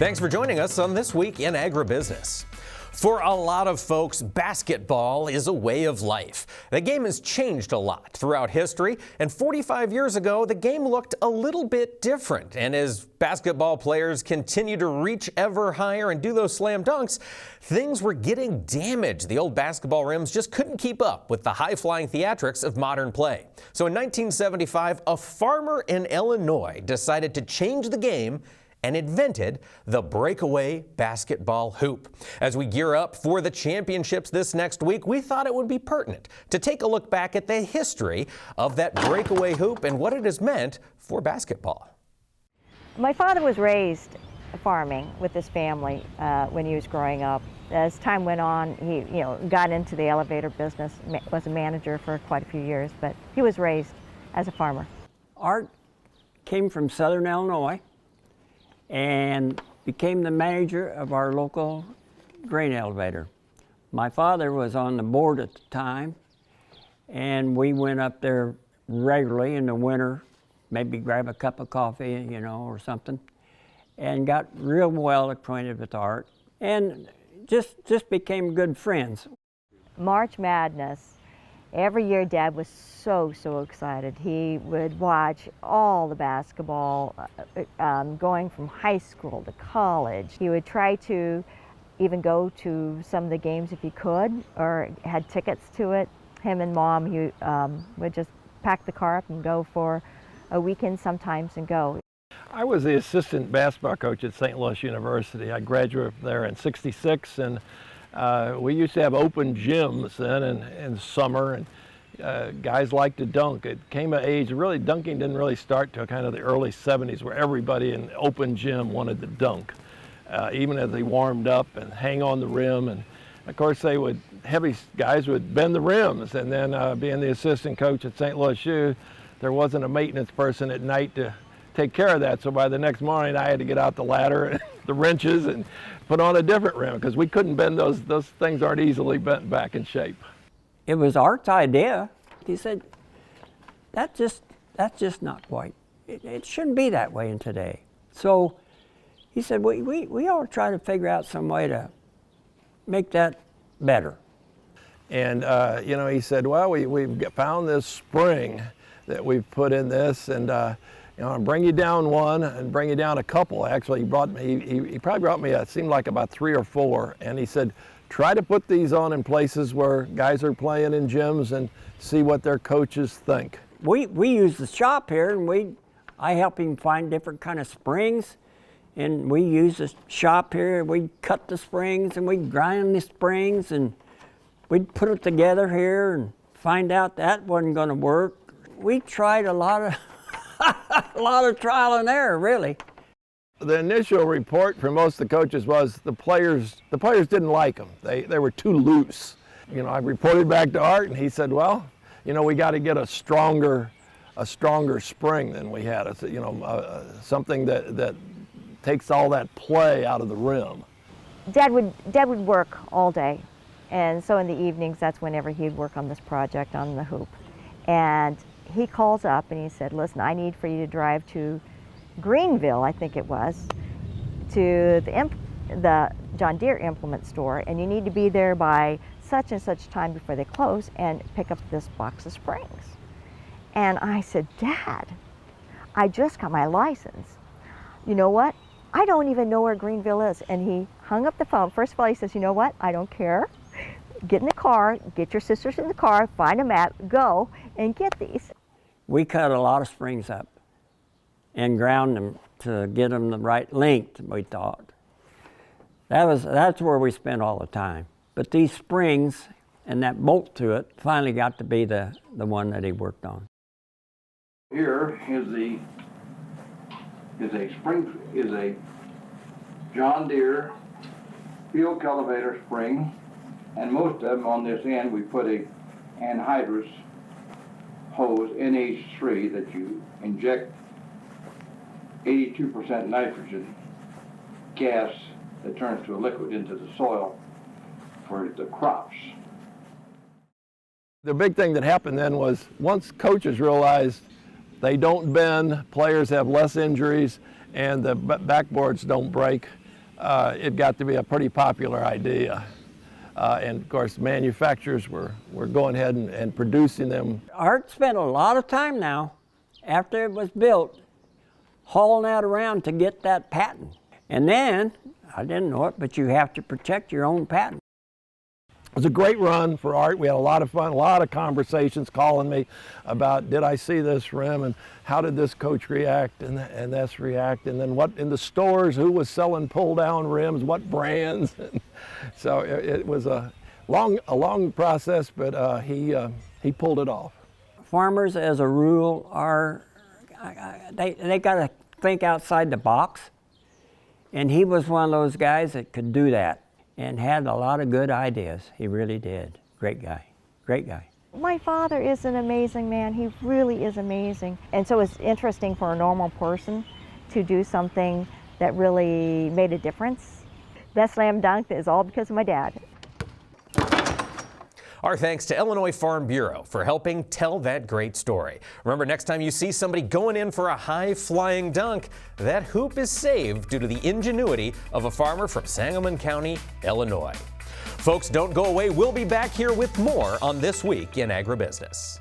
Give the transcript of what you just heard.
Thanks for joining us on This Week in Agribusiness. For a lot of folks, basketball is a way of life. The game has changed a lot throughout history, and 45 years ago, the game looked a little bit different. And as basketball players continue to reach ever higher and do those slam dunks, things were getting damaged. The old basketball rims just couldn't keep up with the high-flying theatrics of modern play. So in 1975, a farmer in Illinois decided to change the game and invented the breakaway basketball hoop. As we gear up for the championships this next week, we thought it would be pertinent to take a look back at the history of that breakaway hoop and what it has meant for basketball. My father was raised farming with his family when he was growing up. As time went on, he got into the elevator business, was a manager for quite a few years, but he was raised as a farmer. Art came from Southern Illinois and became the manager of our local grain elevator. My father was on the board at the time, and we went up there regularly in the winter, maybe grab a cup of coffee, or something, and got real well acquainted with Art, and just became good friends. March Madness, every year Dad was so excited. He would watch all the basketball going from high school to college. He would try to even go to some of the games if he could or had tickets to it. Him and Mom, he would just pack the car up and go for a weekend sometimes and go. I was the assistant basketball coach at St. Louis University. I graduated there in '66, and we used to have open gyms then in summer, and guys liked to dunk. It came of age, really dunking didn't really start till kind of the early '70s, where everybody in open gym wanted to dunk, even as they warmed up and hang on the rim. And of course heavy guys would bend the rims, and then being the assistant coach at St. Louis U, there wasn't a maintenance person at night to take care of that. So by the next morning I had to get out the ladder and the wrenches and put on a different rim because we couldn't bend those things aren't easily bent back in shape. It was Art's idea. He said, that's just not quite. It shouldn't be that way in today. So he said, we ought to try to figure out some way to make that better. And he said, well, we've found this spring that we've put in this, and I'll bring you down one and bring you down a couple. Actually, he probably brought me, it seemed like about 3 or 4, and he said, try to put these on in places where guys are playing in gyms and see what their coaches think. We use the shop here, and I help him find different kind of springs, and we use the shop here. We cut the springs and we grind the springs, and we'd put it together here and find out that wasn't going to work. We tried a lot of trial and error, really. The initial report from most of the coaches was the players didn't like them. They were too loose. I reported back to Art, and he said, well, we got to get a stronger spring than we had. Something that takes all that play out of the rim. Dad would work all day, and so in the evenings, that's whenever he'd work on this project on the hoop. And he calls up and he said, listen, I need for you to drive to Greenville, I think it was, to the John Deere implement store, and you need to be there by such and such time before they close and pick up this box of springs. And I said, Dad, I just got my license. You know what? I don't even know where Greenville is. And he hung up the phone. First of all, he says, you know what? I don't care. Get in the car, get your sisters in the car, find a map, go and get these. We cut a lot of springs up and ground them to get them the right length, we thought. That's where we spent all the time. But these springs and that bolt to it finally got to be the one that he worked on. Here is a John Deere field cultivator spring, and most of them on this end we put a anhydrous hose, NH3, that you inject 82% nitrogen gas that turns to a liquid into the soil for the crops. The big thing that happened then was once coaches realized they don't bend, players have less injuries, and the backboards don't break, it got to be a pretty popular idea. And of course, manufacturers were going ahead and producing them. Art spent a lot of time now, after it was built, hauling that around to get that patent. And then, I didn't know it, but you have to protect your own patent. It was a great run for Art. We had a lot of fun, a lot of conversations calling me about, did I see this rim and how did this coach react and this react, and then what in the stores, who was selling pull down rims, what brands. So it was a long process, but he pulled it off. Farmers, as a rule, are, they got to think outside the box. And he was one of those guys that could do that and had a lot of good ideas. He really did. Great guy, great guy. My father is an amazing man. He really is amazing. And so it's interesting for a normal person to do something that really made a difference. That slam dunk is all because of my dad. Our thanks to Illinois Farm Bureau for helping tell that great story. Remember, next time you see somebody going in for a high-flying dunk, that hoop is saved due to the ingenuity of a farmer from Sangamon County, Illinois. Folks, don't go away. We'll be back here with more on This Week in Agribusiness.